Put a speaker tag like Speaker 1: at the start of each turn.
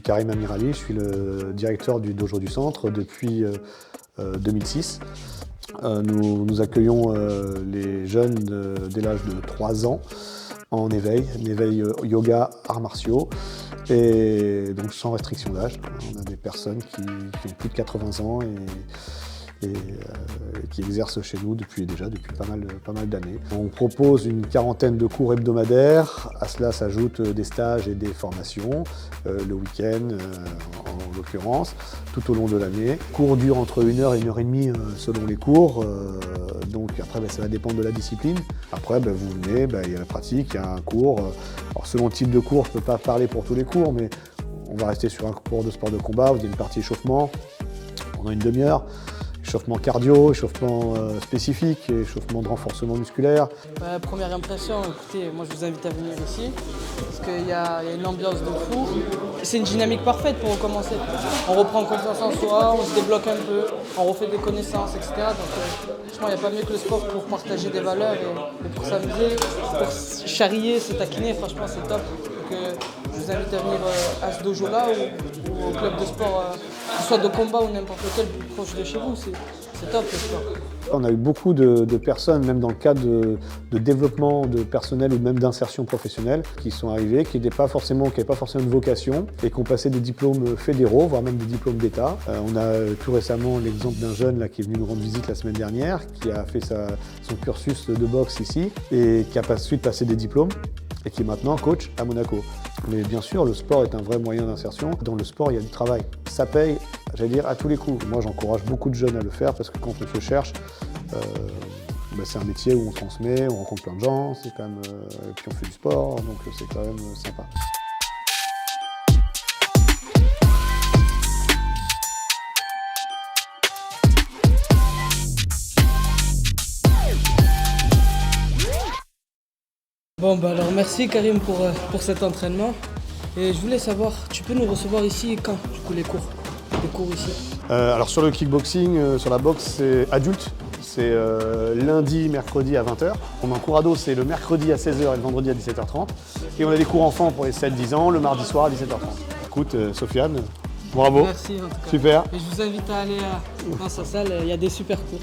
Speaker 1: Karim Amirali, je suis le directeur du dojo du centre depuis 2006. Nous accueillons les jeunes dès l'âge de 3 ans en éveil yoga, arts martiaux, et donc sans restriction d'âge. On a des personnes qui ont plus de 80 ans et qui exercent chez nous depuis pas mal d'années. On propose une quarantaine de cours hebdomadaires, à cela s'ajoutent des stages et des formations, le week-end en l'occurrence, tout au long de l'année. Les cours durent entre 1 heure et 1 heure et demie selon les cours, donc après ça va dépendre de la discipline. Après vous venez, il y a la pratique, il y a un cours. Alors selon le type de cours, je ne peux pas parler pour tous les cours, mais on va rester sur un cours de sport de combat où il y a une partie échauffement pendant une demi-heure. Échauffement cardio, échauffement spécifique, échauffement de renforcement musculaire.
Speaker 2: Première impression, écoutez, moi je vous invite à venir ici, parce qu'il y a une ambiance de fou. C'est une dynamique parfaite pour recommencer. On reprend confiance en soi, on se débloque un peu, on refait des connaissances, etc. Donc franchement, il n'y a pas mieux que le sport pour partager des valeurs et pour s'amuser, pour charrier, se taquiner, franchement c'est top. Donc, je vous invite à venir à ce dojo-là ou au club de sport, que ce soit de combat ou n'importe lequel plus proche de chez vous, c'est top le sport.
Speaker 1: On a eu beaucoup de personnes, même dans le cadre de développement de personnel ou même d'insertion professionnelle, qui sont arrivées, qui n'avaient pas forcément une vocation et qui ont passé des diplômes fédéraux, voire même des diplômes d'État. On a tout récemment l'exemple d'un jeune là, qui est venu nous rendre visite la semaine dernière, qui a fait son cursus de boxe ici et qui a ensuite passé des diplômes et qui est maintenant coach à Monaco. Mais bien sûr, le sport est un vrai moyen d'insertion. Dans le sport, il y a du travail. Ça paye, j'allais dire, à tous les coups. Moi, j'encourage beaucoup de jeunes à le faire parce que quand on se cherche, c'est un métier où on transmet, on rencontre plein de gens, c'est quand même, et puis on fait du sport, donc c'est quand même sympa.
Speaker 2: Bon alors merci Karim pour cet entraînement. Et je voulais savoir, tu peux nous recevoir ici quand du coup les cours ici?
Speaker 1: Alors sur le kickboxing, sur la boxe c'est adulte, c'est lundi, mercredi à 20h. On a un cours ado, c'est le mercredi à 16h et le vendredi à 17h30. Et on a des cours enfants pour les 7-10 ans, le mardi soir à 17h30. Écoute Sofiane, bravo.
Speaker 2: Merci en tout cas.
Speaker 1: Super.
Speaker 2: Et je vous invite à aller dans sa salle, il y a des super cours.